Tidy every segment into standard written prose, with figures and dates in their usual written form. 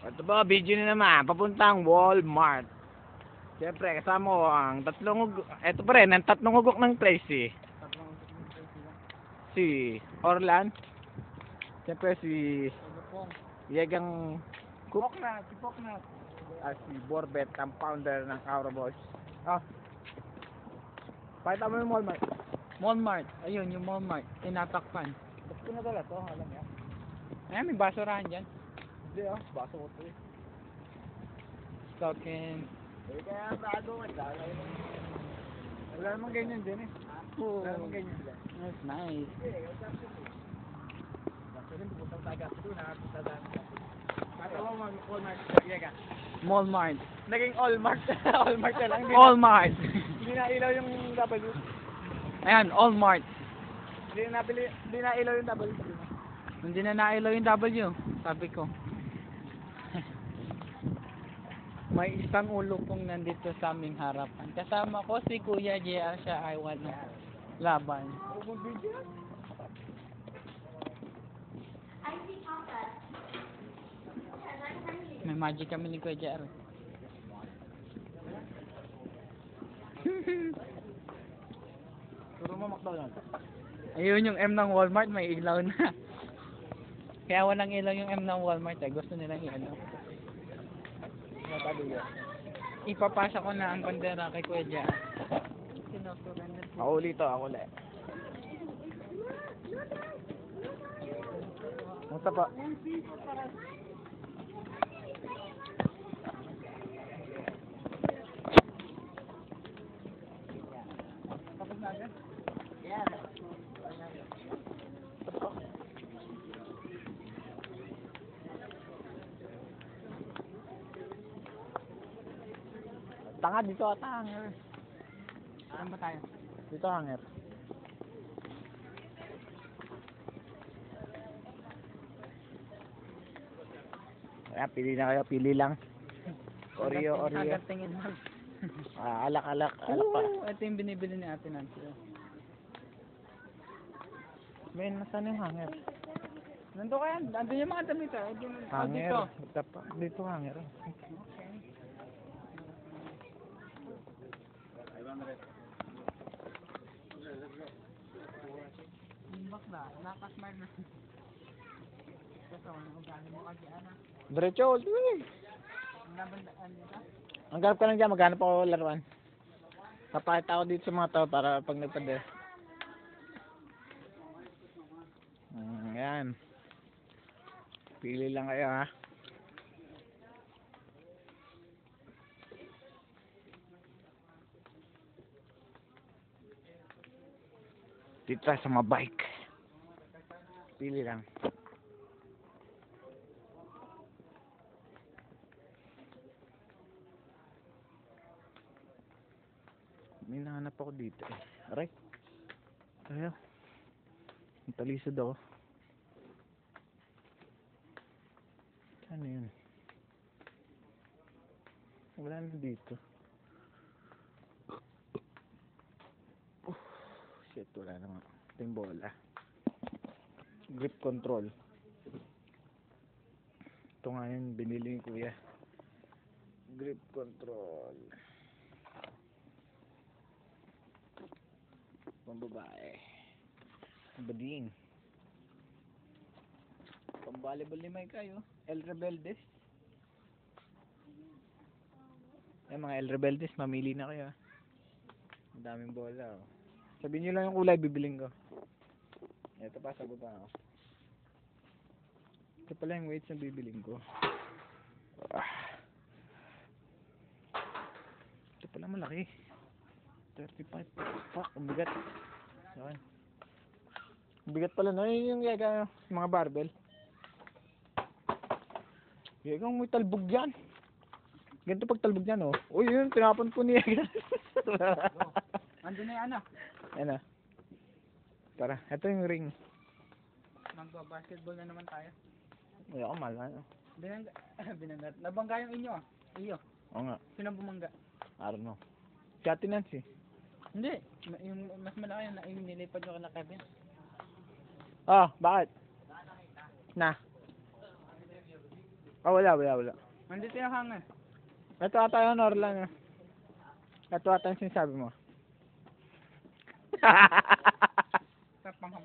Ito ba, video na naman, papuntang Walmart. Siyempre, kasama ko ang tatlong ugok. Ito pa rin, ang tatlong ugok ng Tracy. Si Orlan. Siyempre, si Yegang Cook. Si Poknat. Si Borbet, ang founder ng Aura Boys. Ah. Pakita mo yung Walmart. Walmart. Ayun, yung Walmart. Tinatakpan. Ba't ko nadala to? Alam niya. Ayan, may basurahan dyan. Hindi baso ko to eh. Stocking. Kaya bago ka dala yun. Wala namang ganyan din eh. Oh, Wala namang ganyan din. that's nice. Walmart. Naging Allmart. Allmart na lang. Walmart. Hindi na ilaw yung W. Ayan, Walmart. Hindi na ilaw yung W. Hindi na nailaw yung W. Sabi ko. May isang ulo pong nandito sa aming harapan. Kasama ko si Kuya JR, siya ay wala laban. May magic kami ni Kuya JR. Turo mo McDonald's. Ayun yung M ng Walmart, may ilaw na. Kaya walang ilaw yung M ng Walmart eh. Gusto nilang i-ano. Ipapasa ko na ang bandera kay Kuya JR. Ako ulit. Musta pa? Tapos na agad? Yeah. Tanga dito ata hanger. Saan ba tayo? Dito hanger. Kaya pili na kayo, pili lang. Oreo. Agad tingin mo. Alak pa. Oo, ito yung binibili ni Ate Nancy. Men, nasaan yung hanger? Nandun kaya, nandun yung mga damit ah. Hanger. Dito. Dito hanger. Imbak na, nakasmart na. Kasi ano, ugali mo kasi ana. Diretso, ulit. Nabandaan niya ka? Ang garap ka lang dyan, maghanap ako laruan. Papakita ako dito sa mga tao para pag nagpader. Ayan. Pili lang kayo ha. Dito tayo sa mga bike. Pili lang. May nahanap ako dito eh. Aray. Ayaw. Talisod ako. Ano yun? Wala na dito. Shit, wala na nga. Ito yung bola. Grip control. Ito nga yun, binili ni Kuya. Grip control. Pambabae. Bading. Pambalibal ni Mike kayo. El Rebeldes. Yan mga El Rebeldes, mamili na kayo. Ang daming bola. Oh. Sabihin nyo lang yung kulay, bibiling ko. Ito pa, sa baba. Oh. Ito pala yung weights na bibiling ko. Ito pala malaki. 35. Fuck, ang bigat. Yan. Ang bigat pala na yung yaga, mga barbell. Yagang may talbog yan. Ganito pag talbog yan, oh. Uy, yun, tinapon ko niya. Andun na yung ano? Yan ah. Tara, ito yung ring. Magba-basketball na naman tayo. Wala ko mahal. Binangga. Nabangga yung inyo ah. Iyo. Oo nga. Sino bumangga? I don't know. Si Ate Nancy. Hindi. Yung mas malaki yung nilipad nyo kala Kevin. Ah, bakit? Na. Ah, wala. Nandito yung hangan. Ito ata yun, Orlan. Ito ata yung sinasabi mo. Sa pangham.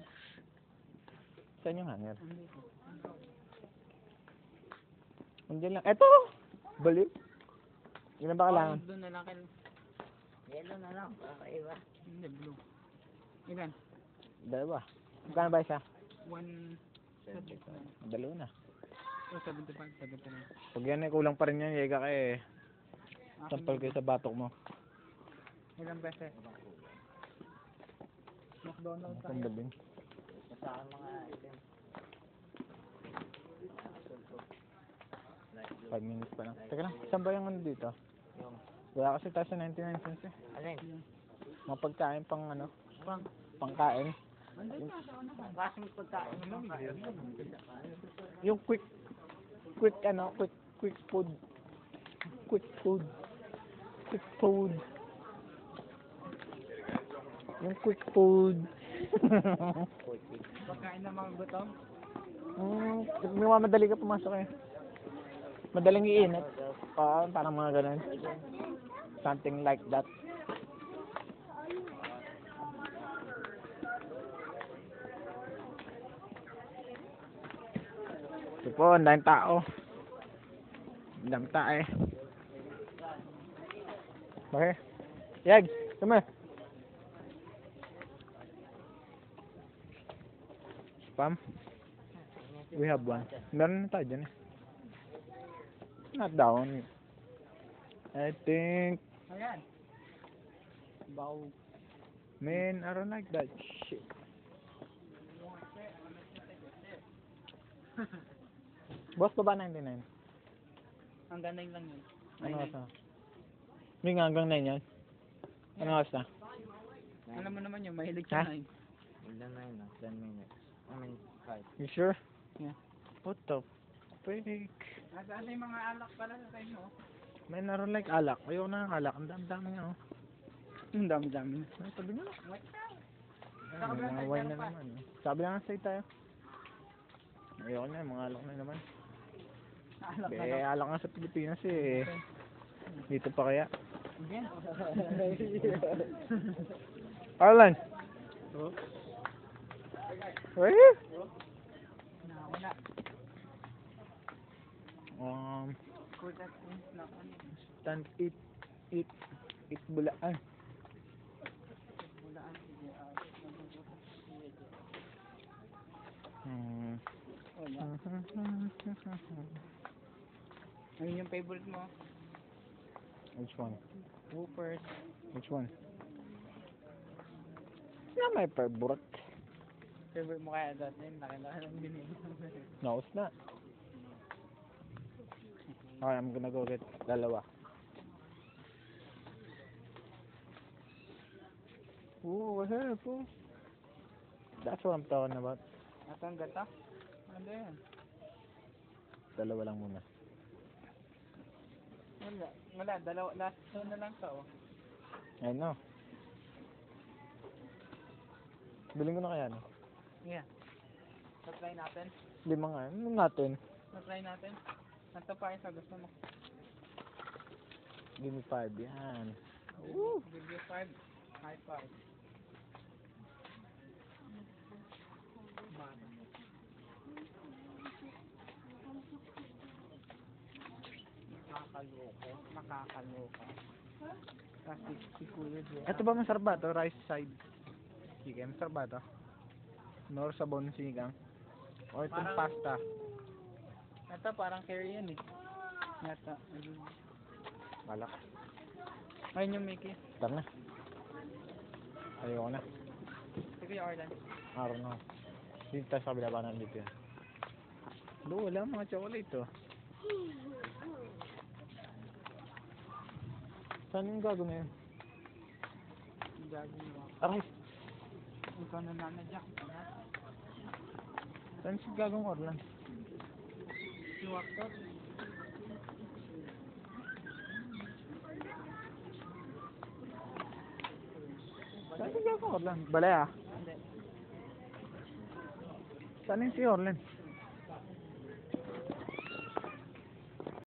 Saan yung hanger? Nandito. Andiyan lang. Ito! Baliw. Yun na ba kailangan? Oh, doon na lang kayo. Yellow na lang, kakaiba. Hindi, blue. Ilan? Dalawa. Magkano ba isa? 175. Dalawa na. Oh, 75. Pag yan ay kulang pa rin yan, yega ka eh. Sampal kayo sa batok mo. Ilang beses? McDonald's tayo. Ang galing. Sa akin mga item. 5 minutes pa lang. Teka lang, saan ba yung ano dito? Yung, Wala kasi tayo sa 99 cents eh. alin? Mga pagkain pang ano, Pang. pangkain. Ang klaseng pagkain naman kayo. Yung quick food. Quick food. Yung quick food. Pagkain ng mga gutom. May mga madali ka pumasok eh. Madaling iinit. Parang mga ganun. Something like that. Ito po, ang daming tao. Ang daming tao eh. Bakit? Yag, come here. Spam? We have one. Meron na tayo dyan eh. Not down. I think, Ayan. Baw. man, I don't like that shit. Boss ko ba 99? Hanggang 9 lang yun. Ano oras na? May nga hanggang 9 yan? Ano oras na? Alam mo naman yun, mahilig Ha? sa 9. Ilan na yun, 10 minutes. I mean, 5. You sure? Yeah. What the freak? Ano yung mga alak pala sa tayo mo? Man, I don't like alak. Ayoko na ng alak. Ang dami-dami nga oh. Ang dami-dami. Ay, sabi nga. Saka Ay, ba mga tayo wine na pa? naman. Sabi na nga sa'yo tayo. Ayoko na, mga alak na naman. Alak na Eh, alak nga sa Pilipinas eh. Dito pa kaya. Again. Arlan! Oh? Right here? Wala. Kudat na ano. Stand eat bulaan. Wala. Sige. Hmm. Wala. Ayun yung favorite mo. Which one? Whoopers. Which one? Not my favorite. Favorite mo kaya dati? Nakilala lang din yun. No, it's not. Okay, I'm gonna go get dalawa. Ooh, what's up, fool? That's what I'm talking about. Ito ang gata? Ano yan? Dalawa lang muna. Wala. Dalawa. Last two na lang to. Oh. I know. Biling ko na kaya, no? Yeah. Try natin. 5 nga. Ano natin? Try natin. Ito pa isa gusto mo. Give me 5. Yan. Give you 5. High 5. Nakakaloko. Kasi si Kuya Joe. Ito ba masarap ba ito? Rice side. Sige, masarap ba ito? Nor sabon sinigang. O itong Parang- pasta. Ito parang carry yan eh. Yata. Malak. Ayun yung Mickey. Tara na. Ayoko na. Sige yung Arlan. Araw na. Dito tayo sa kabila ba nandito yan? Wala mga chocolate oh. Saan yung gago na yun? Gagi mo. Aray! Ikaw na nanadyak. Saan si gagong Orlan? Si Wakto. Saan si gagong Orlan? Balay ah. Hindi. Saan yung si Orlan?